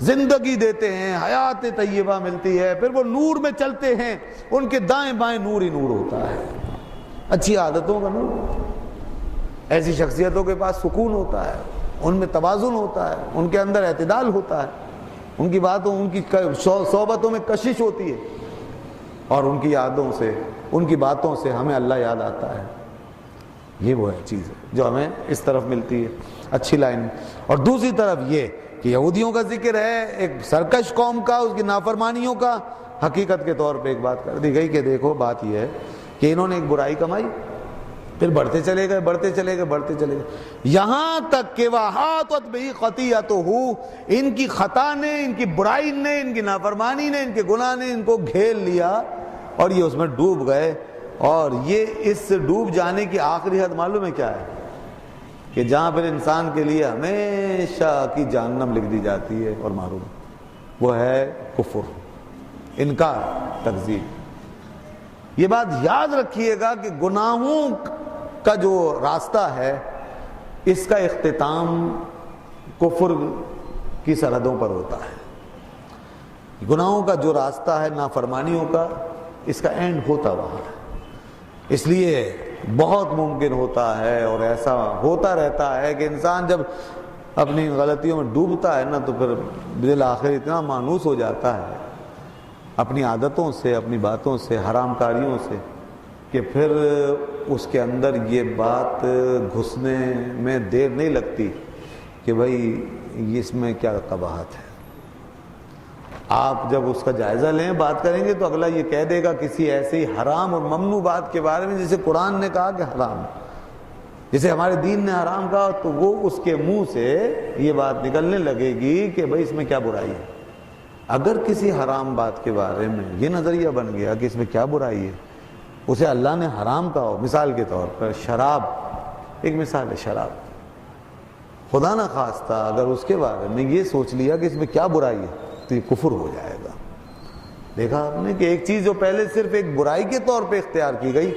زندگی دیتے ہیں، حیات طیبہ ملتی ہے، پھر وہ نور میں چلتے ہیں، ان کے دائیں بائیں نور ہی نور ہوتا ہے، اچھی عادتوں کا نور۔ ایسی شخصیتوں کے پاس سکون ہوتا ہے، ان میں توازن ہوتا ہے، ان کے اندر اعتدال ہوتا ہے، ان کی باتوں ان کی صحبتوں میں کشش ہوتی ہے، اور ان کی یادوں سے ان کی باتوں سے ہمیں اللہ یاد آتا ہے۔ یہ وہ ہے چیز ہے جو ہمیں اس طرف ملتی ہے اچھی لائن۔ اور دوسری طرف یہ کہ یہودیوں کا ذکر ہے، ایک سرکش قوم کا، اس کی نافرمانیوں کا، حقیقت کے طور پہ ایک بات کر دی گئی کہ دیکھو بات یہ ہے کہ انہوں نے ایک برائی کمائی، پھر بڑھتے چلے گئے بڑھتے چلے گئے بڑھتے چلے گئے، یہاں تک کہ وَحَاطَتْ بِهِ خَطِيئَتُهُ، ان کی خطا نے، ان کی برائی نے، ان کی نافرمانی نے، ان کے گناہ نے ان کو گھیر لیا اور یہ اس میں ڈوب گئے۔ اور یہ اس ڈوب جانے کی آخری حد معلوم ہے کیا ہے؟ کہ جہاں پھر انسان کے لیے ہمیشہ کی جہنم لکھ دی جاتی ہے اور محروم، وہ ہے کفر، انکار، تکذیب۔ یہ بات یاد رکھیے گا کہ گناہوں کا جو راستہ ہے اس کا اختتام کفر کی سرحدوں پر ہوتا ہے۔ گناہوں کا جو راستہ ہے، نافرمانیوں کا، اس کا اینڈ ہوتا وہاں ہے۔ اس لیے بہت ممکن ہوتا ہے اور ایسا ہوتا رہتا ہے کہ انسان جب اپنی غلطیوں میں ڈوبتا ہے نا تو پھر بالآخر اتنا مانوس ہو جاتا ہے اپنی عادتوں سے، اپنی باتوں سے، حرام کاریوں سے، کہ پھر اس کے اندر یہ بات گھسنے میں دیر نہیں لگتی کہ بھائی اس میں کیا قباحت ہے۔ آپ جب اس کا جائزہ لیں، بات کریں گے تو اگلا یہ کہہ دے گا کسی ایسی حرام اور ممنوع بات کے بارے میں جسے قرآن نے کہا کہ حرام، جسے ہمارے دین نے حرام کہا، تو وہ اس کے منہ سے یہ بات نکلنے لگے گی کہ بھائی اس میں کیا برائی ہے۔ اگر کسی حرام بات کے بارے میں یہ نظریہ بن گیا کہ اس میں کیا برائی ہے، اسے اللہ نے حرام کہا ہو، مثال کے طور پر شراب ایک مثال ہے، شراب، خدا نہ خواستہ اگر اس کے بارے میں یہ سوچ لیا کہ اس میں کیا برائی ہے تو یہ کفر ہو جائے گا۔ دیکھا آپ نے کہ ایک چیز جو پہلے صرف ایک برائی کے طور پہ اختیار کی گئی،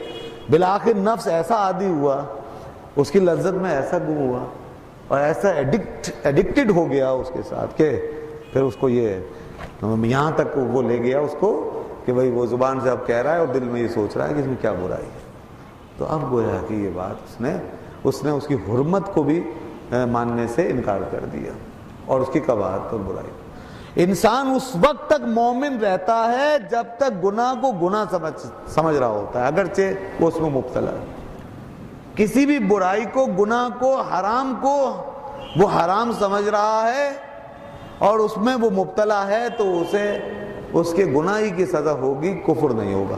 بالآخر نفس ایسا عادی ہوا، اس کی لذت میں ایسا گم ہوا اور ایسا ایڈکٹڈ ہو گیا اس کے ساتھ کہ پھر اس کو یہ یہاں تک وہ لے گیا اس کو کہ بھئی وہ زبان سے اب کہہ رہا ہے اور دل میں یہ سوچ رہا ہے کہ اس میں کیا برائی ہے۔ تو اب گویا کہ یہ بات اس نے اس کی حرمت کو بھی ماننے سے انکار کر دیا اور اس کی قباحت اور برائی۔ انسان اس وقت تک مومن رہتا ہے جب تک گناہ کو گناہ سمجھ رہا ہوتا ہے، اگرچہ وہ اس میں مبتلا ہے۔ کسی بھی برائی کو، گناہ کو، حرام کو وہ حرام سمجھ رہا ہے اور اس میں وہ مبتلا ہے تو اسے اس کے گناہ ہی کی سزا ہوگی، کفر نہیں ہوگا۔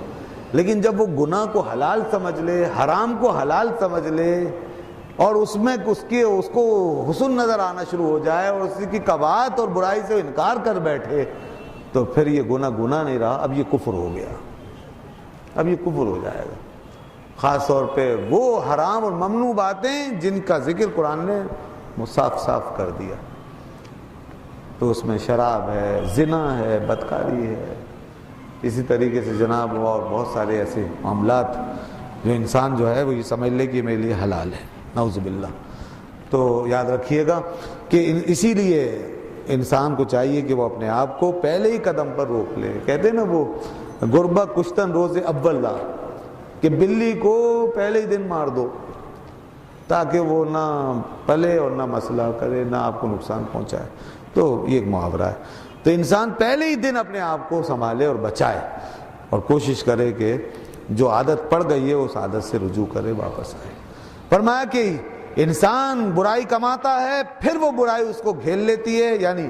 لیکن جب وہ گناہ کو حلال سمجھ لے، حرام کو حلال سمجھ لے اور اس میں اس کو حسن نظر آنا شروع ہو جائے اور اس کی قباحت اور برائی سے انکار کر بیٹھے تو پھر یہ گناہ نہیں رہا، اب یہ کفر ہو گیا، اب یہ کفر ہو جائے گا۔ خاص طور پہ وہ حرام اور ممنوع باتیں جن کا ذکر قرآن نے صاف صاف کر دیا، تو اس میں شراب ہے، زنا ہے، بدکاری ہے، اسی طریقے سے جناب اور بہت سارے ایسے معاملات جو انسان جو ہے وہ یہ سمجھ لے کہ میرے لیے حلال ہے، نعوذ باللہ۔ تو یاد رکھیے گا کہ اسی لیے انسان کو چاہیے کہ وہ اپنے آپ کو پہلے ہی قدم پر روک لے۔ کہتے ہیں نا وہ گربہ کشتن روز اول لا، کہ بلی کو پہلے ہی دن مار دو تاکہ وہ نہ پلے اور نہ مسئلہ کرے، نہ آپ کو نقصان پہنچائے۔ تو یہ ایک محاورہ ہے۔ تو انسان پہلے ہی دن اپنے آپ کو سنبھالے اور بچائے اور کوشش کرے کہ جو عادت پڑ گئی ہے اس عادت سے رجوع کرے، واپس آئے۔ فرمایا کہ انسان برائی کماتا ہے، پھر وہ برائی اس کو گھیر لیتی ہے، یعنی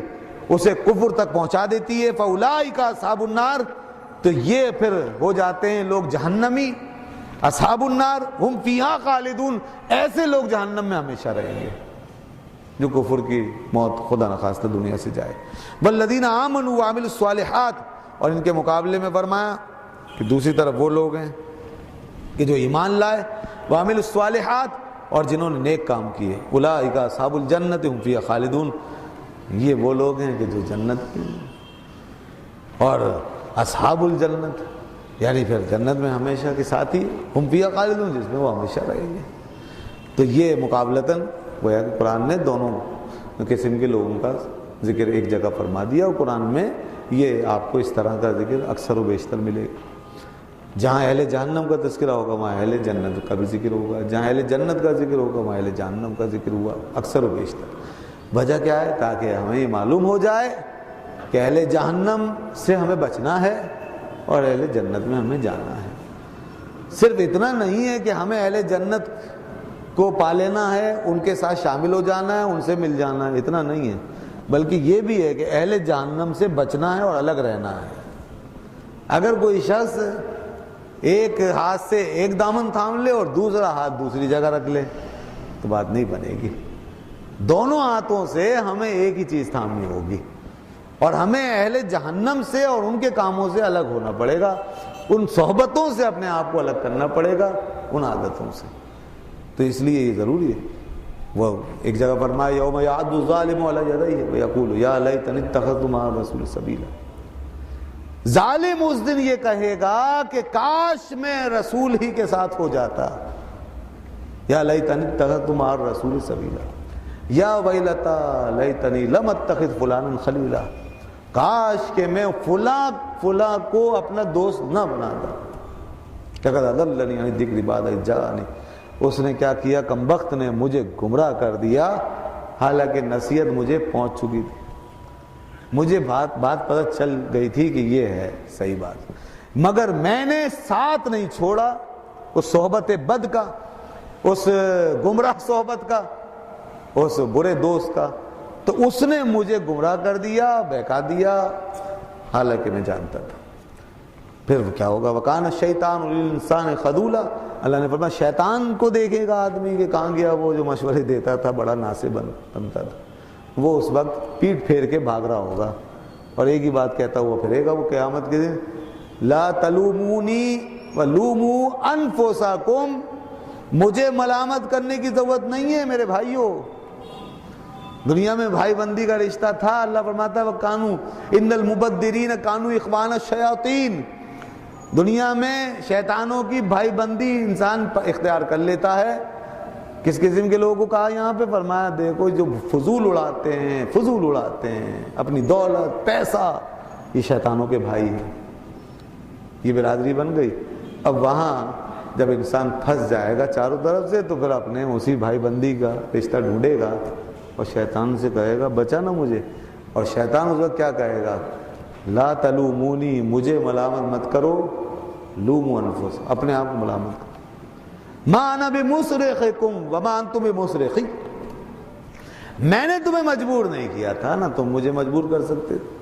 اسے کفر تک پہنچا دیتی ہے۔ فَأُولَٰئِکَ أَصْحَابُ النَّارِ، تو یہ پھر ہو جاتے ہیں لوگ جہنمی۔ اصحاب النار ہم فیہا خالدون، ایسے لوگ جہنم میں ہمیشہ رہیں گے جو کفر کی موت خدا نخواستہ دنیا سے جائے۔ والذین آمنوا وعملوا الصالحات، اور ان کے مقابلے میں فرمایا کہ دوسری طرف وہ لوگ ہیں کہ جو ایمان لائے، وعملوا الصالحات، اور جنہوں نے نیک کام کیے، اولئک اصحاب الجنت ہم فیہا خالدون، یہ وہ لوگ ہیں کہ جو جنت کی، اور اصحاب الجنت یعنی پھر جنت میں ہمیشہ کے ساتھی، ہم فیہا خالدون، جس میں وہ ہمیشہ رہیں گے۔ تو یہ مقابلتاً گویا کہ قرآن نے دونوں قسم کے لوگوں کا ذکر ایک جگہ فرما دیا، اور قرآن میں یہ آپ کو اس طرح کا ذکر اکثر و بیشتر ملے گا۔ جہاں اہل جہنم کا تذکرہ ہوگا وہاں اہل جنت کا بھی ذکر ہوگا، جہاں اہل جنت کا ذکر ہوگا وہاں اہل جہنم کا ذکر ہوا، اکثر و بیشتر۔ وجہ کیا ہے؟ تاکہ ہمیں یہ معلوم ہو جائے کہ اہل جہنم سے ہمیں بچنا ہے اور اہل جنت میں ہمیں جانا ہے۔ صرف اتنا نہیں ہے کہ ہمیں اہل جنت کو پا لینا ہے، ان کے ساتھ شامل ہو جانا ہے، ان سے مل جانا ہے، اتنا نہیں ہے، بلکہ یہ بھی ہے کہ اہل جہنم سے بچنا ہے اور الگ رہنا ہے۔ اگر کوئی شخص ایک ہاتھ سے ایک دامن تھام لے اور دوسرا ہاتھ دوسری جگہ رکھ لے تو بات نہیں بنے گی۔ دونوں ہاتھوں سے ہمیں ایک ہی چیز تھامنی ہوگی، اور ہمیں اہل جہنم سے اور ان کے کاموں سے الگ ہونا پڑے گا، ان صحبتوں سے اپنے آپ کو الگ کرنا پڑے گا، ان عادتوں سے۔ تو اس لیے یہ ضروری ہے۔ وہ ایک جگہ فرمایا یوم یعض الظالم علی یدیہ ویقول یا لیتنی اتخذت مع الرسول سبیلا، ظالم اس دن یہ کہے گا کہ کاش میں رسول ہی کے ساتھ ہو جاتا، یا لیتنی اتخذت مع الرسول سبیلا، یا ویلتا لیتنی لم اتخذ فلانا خلیلا، کاش کہ میں فلاں کو اپنا دوست نہ بناتا، لقد اضلنی عن الذکر بعد اذ جاءنی، اس نے کیا کیا؟ کمبخت نے مجھے گمراہ کر دیا حالانکہ نصیحت مجھے پہنچ چکی تھی، مجھے بات پتہ چل گئی تھی کہ یہ ہے صحیح بات، مگر میں نے ساتھ نہیں چھوڑا اس صحبت بد کا، اس گمراہ صحبت کا، اس برے دوست کا، تو اس نے مجھے گمراہ کر دیا، بہکا دیا، حالانکہ میں جانتا تھا۔ پھر کیا ہوگا؟ وَكَانَ الشَّيْطَانُ لِلْإِنسَانِ خَذُولًا، اللہ نے فرمایا شیطان کو دیکھے گا آدمی کہ کہاں گیا وہ جو مشورے دیتا تھا، بڑا ناصح بنتا تھا، وہ اس وقت پیٹ پھیر کے بھاگ رہا ہوگا اور ایک ہی بات کہتا ہوا پھرے گا وہ قیامت کے دن، لا تلومونی ولوموا انفسکم، مجھے ملامت کرنے کی ضرورت نہیں ہے میرے بھائیوں۔ دنیا میں بھائی بندی کا رشتہ تھا، اللہ فرماتا ہے وَكَانُوا إِنَّ الْمُبَدِّرِينَ كَانُوا إِخْوَانَ الشَّيَاطِينَ، دنیا میں شیطانوں کی بھائی بندی انسان اختیار کر لیتا ہے۔ کس قسم کے لوگوں کو کہا یہاں پہ؟ فرمایا دیکھو جو فضول اڑاتے ہیں اپنی دولت پیسہ، یہ شیطانوں کے بھائی ہیں، یہ برادری بن گئی۔ اب وہاں جب انسان پھنس جائے گا چاروں طرف سے تو پھر اپنے اسی بھائی بندی کا رشتہ ڈھونڈے گا اور شیطان سے کہے گا بچا نا مجھے، اور شیطان اس وقت کیا کہے گا؟ لا تلومونی، مجھے ملامت مت کرو، لوموا انفسکم، اپنے آپ کو ملامت کرو، ما انا بمصرخکم وما انتم بمصرخی، میں نے تمہیں مجبور نہیں کیا تھا، نہ تم مجھے مجبور کر سکتے تھے،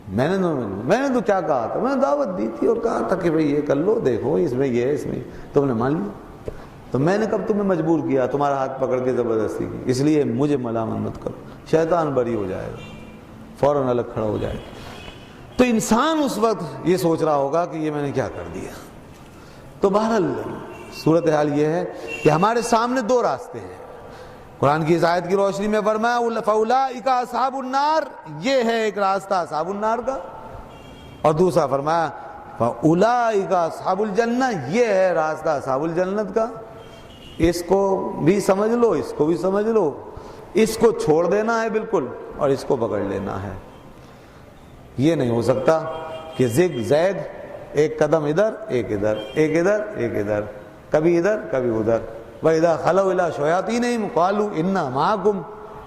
میں نے تو کیا کہا تھا؟ میں نے دعوت دی تھی اور کہا تھا کہ بھئی یہ کر لو، دیکھو اس میں یہ ہے، اس میں تم نے مان لیا، تو میں نے کب تمہیں مجبور کیا؟ تمہارا ہاتھ پکڑ کے زبردستی کی، اس لیے مجھے ملامت مت کرو۔ شیطان بری ہو جائے گا، فوراً الگ کھڑا ہو جائے گا۔ تو انسان اس وقت یہ سوچ رہا ہوگا کہ یہ میں نے کیا کر دیا۔ تو بہرحال صورتحال یہ ہے کہ ہمارے سامنے دو راستے ہیں۔ قرآن کی اس آیت کی روشنی میں فرمایا فَأُولَٰئِکَ أَصْحَابُ النَّارِ، یہ ہے ایک راستہ اصحاب النار کا، اور دوسرا فرمایا فَأُولَٰئِکَ أَصْحَابُ الْجَنَّةِ، یہ ہے راستہ اصحاب الجنت کا۔ اس کو بھی سمجھ لو، اس کو بھی سمجھ لو، اس کو چھوڑ دینا ہے بالکل اور اس کو پکڑ لینا ہے۔ یہ نہیں ہو سکتا کہ زگ زیگ ایک قدم ادھر ایک ادھر، ایک ادھر ایک ادھر، کبھی ادھر کبھی ادھر۔ وَإِذَا خَلَوْا إِلَىٰ شَيَاطِينِهِمْ قَالُوا إِنَّا مَعَكُمْ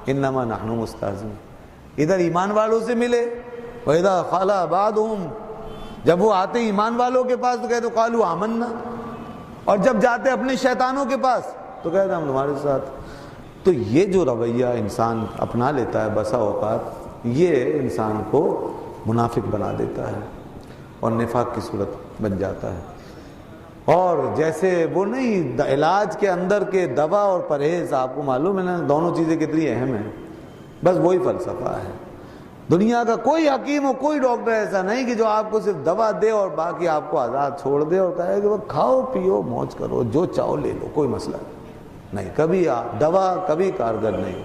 إِنَّمَا نَحْنُ مُسْتَهْزِئُونَ، ادھر ایمان والوں سے ملے، وَإِذَا خَلَا بَعْضُهُمْ، جب وہ آتے ایمان والوں کے پاس تو کہتے قَالُوا آمَنَّا، اور جب جاتے اپنے شیطانوں کے پاس تو کہتے ہم تمہارے ساتھ۔ تو یہ جو رویہ انسان اپنا لیتا ہے بسا اوقات، یہ انسان کو منافق بنا دیتا ہے اور نفاق کی صورت بن جاتا ہے۔ اور جیسے وہ نہیں علاج کے اندر کے دوا اور پرہیز، آپ کو معلوم ہے نا دونوں چیزیں کتنی اہم ہیں، بس وہی فلسفہ ہے۔ دنیا کا کوئی حکیم اور کوئی ڈاکٹر ایسا نہیں کہ جو آپ کو صرف دوا دے اور باقی آپ کو آزاد چھوڑ دے اور کہے کہ وہ کھاؤ پیو موج کرو جو چاہو لے لو کوئی مسئلہ نہیں۔ کبھی دوا کبھی کارگر نہیں،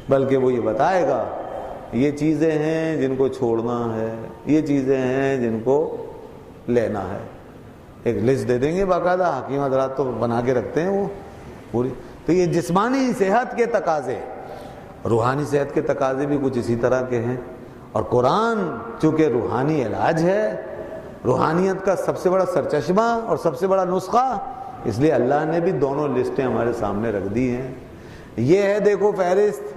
بلکہ وہ یہ بتائے گا یہ چیزیں ہیں جن کو چھوڑنا ہے، یہ چیزیں ہیں جن کو لینا ہے، ایک لسٹ دے دیں گے باقاعدہ، حکیم حضرات تو بنا کے رکھتے ہیں وہ پوری۔ تو یہ جسمانی صحت کے تقاضے، روحانی صحت کے تقاضے بھی کچھ اسی طرح کے ہیں۔ اور قرآن چونکہ روحانی علاج ہے، روحانیت کا سب سے بڑا سرچشمہ اور سب سے بڑا نسخہ، اس لیے اللہ نے بھی دونوں لسٹیں ہمارے سامنے رکھ دی ہیں۔ یہ ہے دیکھو فہرست،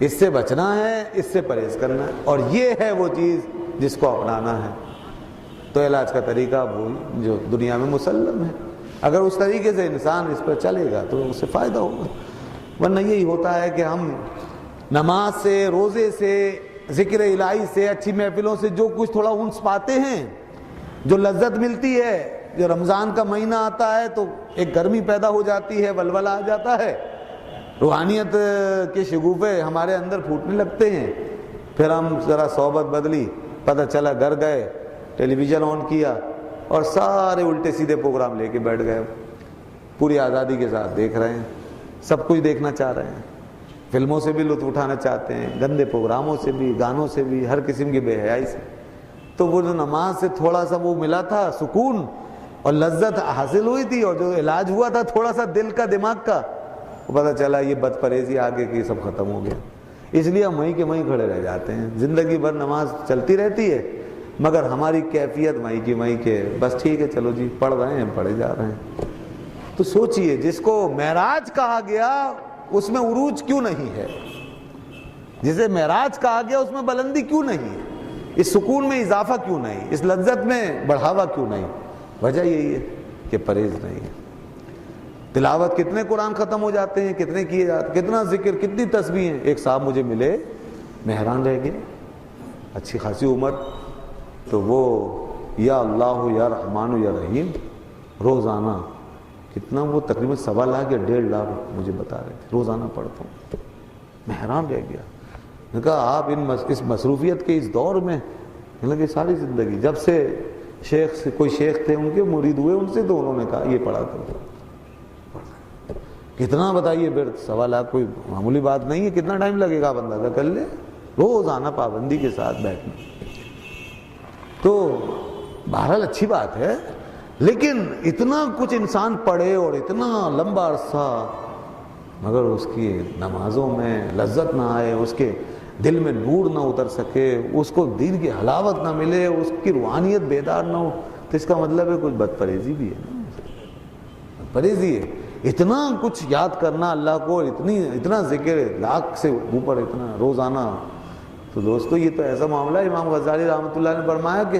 اس سے بچنا ہے، اس سے پرہیز کرنا ہے، اور یہ ہے وہ چیز جس کو اپنانا ہے۔ تو علاج کا طریقہ وہ جو دنیا میں مسلم ہے، اگر اس طریقے سے انسان اس پر چلے گا تو اس سے فائدہ ہوگا۔ ورنہ یہی ہوتا ہے کہ ہم نماز سے، روزے سے، ذکر الہی سے، اچھی محفلوں سے جو کچھ تھوڑا انس پاتے ہیں، جو لذت ملتی ہے، جو رمضان کا مہینہ آتا ہے تو ایک گرمی پیدا ہو جاتی ہے، ولولہ آ جاتا ہے، روحانیت کے شگوفے ہمارے اندر پھوٹنے لگتے ہیں، پھر ہم ذرا صحبت بدلی، پتہ چلا گھر گئے، ٹیلی ویژن آن کیا اور سارے الٹے سیدھے پروگرام لے کے بیٹھ گئے، پوری آزادی کے ساتھ دیکھ رہے ہیں، سب کچھ دیکھنا چاہ رہے ہیں، فلموں سے بھی لطف اٹھانا چاہتے ہیں، گندے پروگراموں سے بھی، گانوں سے بھی، ہر قسم کی بے حیائی سے۔ تو وہ جو نماز سے تھوڑا سا وہ ملا تھا سکون اور لذت حاصل ہوئی تھی، اور جو علاج ہوا تھا تھوڑا سا دل کا، دماغ کا، وہ پتہ چلا یہ بد پرہیزی آگے کی سب ختم ہو گیا۔ اس لیے ہم وہیں کے وہیں کھڑے رہ جاتے ہیں، زندگی بھر نماز چلتی رہتی ہے مگر ہماری کیفیت وہیں کی وہیں کے، بس ٹھیک ہے چلو جی پڑھ رہے ہیں پڑھے جا رہے ہیں۔ تو سوچئے جس کو معراج کہا گیا اس میں عروج کیوں نہیں ہے، جسے معراج کہا گیا اس میں بلندی کیوں نہیں ہے، اس سکون میں اضافہ کیوں نہیں، اس لذت میں بڑھاوا کیوں نہیں؟ وجہ یہی ہے کہ پرہیز نہیں ہے۔ تلاوت کتنے قرآن ختم ہو جاتے ہیں، کتنے کیے جاتے، کتنا ذکر، کتنی تسبیحیں۔ ایک صاحب مجھے ملے، میں حیران رہ گیا، اچھی خاصی عمر، تو وہ یا اللہ یا رحمان یا رحیم روزانہ کتنا، وہ تقریباً 1.25 لاکھ یا 1.5 لاکھ مجھے بتا رہے تھے روزانہ پڑھتا ہوں۔ میں حیران رہ گیا، میں نے کہا آپ اس مصروفیت کے اس دور میں، لگے ساری زندگی جب سے شیخ سے، کوئی شیخ تھے ان کے مرید ہوئے ان سے، تو انہوں نے کہا یہ پڑھا کرو، کتنا بتائیے پھر 1.25 لاکھ کوئی معمولی بات نہیں ہے، کتنا ٹائم لگے گا آپ اندازہ کر لیں، روزانہ پابندی کے ساتھ بیٹھنا۔ تو بہرحال اچھی بات ہے، لیکن اتنا کچھ انسان پڑھے اور اتنا لمبا عرصہ مگر اس کی نمازوں میں لذت نہ آئے، اس کے دل میں نور نہ اتر سکے، اس کو دین کی حلاوت نہ ملے، اس کی روحانیت بیدار نہ ہو، تو اس کا مطلب ہے کچھ بد پرہیزی بھی ہے نا، بد پرہیزی ہے۔ اتنا کچھ یاد کرنا اللہ کو، اتنا ذکر، لاکھ سے اوپر اتنا روزانہ، تو دوستو یہ تو ایسا معاملہ ہے، امام غزالی رحمۃ اللہ نے فرمایا کہ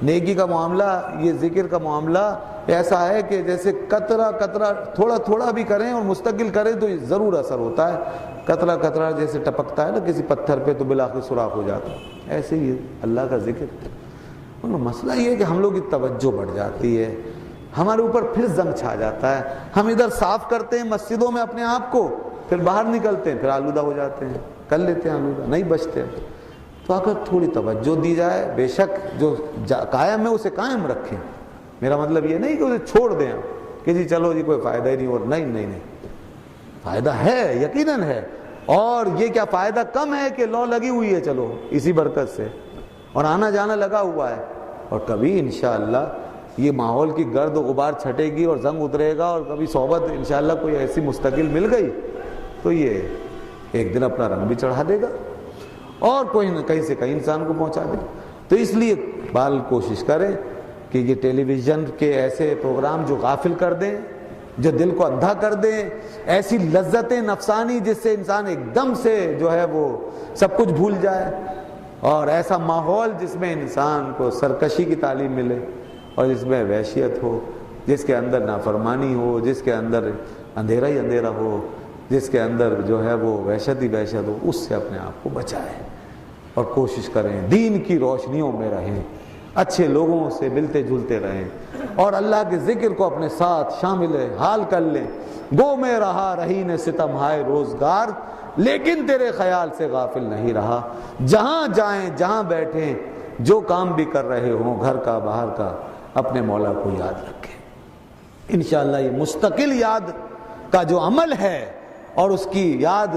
نیکی کا معاملہ، یہ ذکر کا معاملہ ایسا ہے کہ جیسے قطرہ قطرہ تھوڑا تھوڑا بھی کریں اور مستقل کریں تو ضرور اثر ہوتا ہے، قطرہ قطرہ جیسے ٹپکتا ہے نا کسی پتھر پہ تو بالآخر سوراخ ہو جاتا ہے، ایسے ہی اللہ کا ذکر۔ مسئلہ یہ ہے کہ ہم لوگ کی توجہ بڑھ جاتی ہے، ہمارے اوپر پھر زنگ چھا جاتا ہے، ہم ادھر صاف کرتے ہیں مسجدوں میں اپنے آپ کو، پھر باہر نکلتے ہیں پھر آلودہ ہو جاتے ہیں، کر لیتے ہیں آلودہ، نہیں بچتے۔ تو اگر تھوڑی توجہ دی جائے، بے شک جو قائم ہے اسے قائم رکھیں، میرا مطلب یہ نہیں کہ اسے چھوڑ دیں کہ جی چلو جی کوئی فائدہ ہی نہیں، اور نہیں، فائدہ ہے، یقیناً ہے، اور یہ کیا فائدہ کم ہے کہ لو لگی ہوئی ہے چلو اسی برکت سے، اور آنا جانا لگا ہوا ہے، اور کبھی انشاءاللہ یہ ماحول کی گرد و غبار چھٹے گی اور زنگ اترے گا، اور کبھی صحبت انشاءاللہ کوئی ایسی مستقل مل گئی تو یہ ایک دن اپنا رنگ بھی چڑھا دے گا اور کوئی نہ کہیں سے کہیں انسان کو پہنچا دے۔ تو اس لیے بال کوشش کریں کہ یہ ٹیلی ویژن کے ایسے پروگرام جو غافل کر دیں، جو دل کو اندھا کر دیں، ایسی لذت نفسانی جس سے انسان ایک دم سے جو ہے وہ سب کچھ بھول جائے، اور ایسا ماحول جس میں انسان کو سرکشی کی تعلیم ملے، اور جس میں وحشیت ہو، جس کے اندر نافرمانی ہو، جس کے اندر اندھیرا ہی اندھیرا ہو، جس کے اندر جو ہے وہ وحشت ہی وحشت ہو، اس سے اپنے آپ کو بچائیں اور کوشش کریں دین کی روشنیوں میں رہیں، اچھے لوگوں سے ملتے جلتے رہیں، اور اللہ کے ذکر کو اپنے ساتھ شامل حال کر لیں۔ گو میں رہا رہی نے ستم ہائے روزگار، لیکن تیرے خیال سے غافل نہیں رہا۔ جہاں جائیں جہاں بیٹھیں، جو کام بھی کر رہے ہوں گھر کا باہر کا، اپنے مولا کو یاد رکھیں۔ انشاءاللہ یہ مستقل یاد کا جو عمل ہے اور اس کی یاد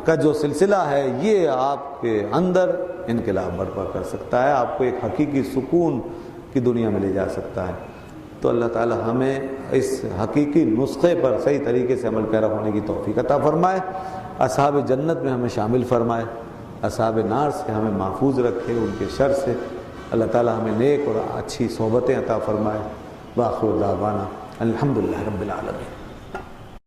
کا جو سلسلہ ہے، یہ آپ کے اندر انقلاب برپا کر سکتا ہے، آپ کو ایک حقیقی سکون کی دنیا میں لے جا سکتا ہے۔ تو اللہ تعالی ہمیں اس حقیقی نسخے پر صحیح طریقے سے عمل پیرا ہونے کی توفیق عطا فرمائے، اصحاب جنت میں ہمیں شامل فرمائے، اصحاب نار سے ہمیں محفوظ رکھے، ان کے شر سے۔ اللہ تعالی ہمیں نیک اور اچھی صحبتیں عطا فرمائے۔ وآخر دعوانا الحمدللہ رب العالمین۔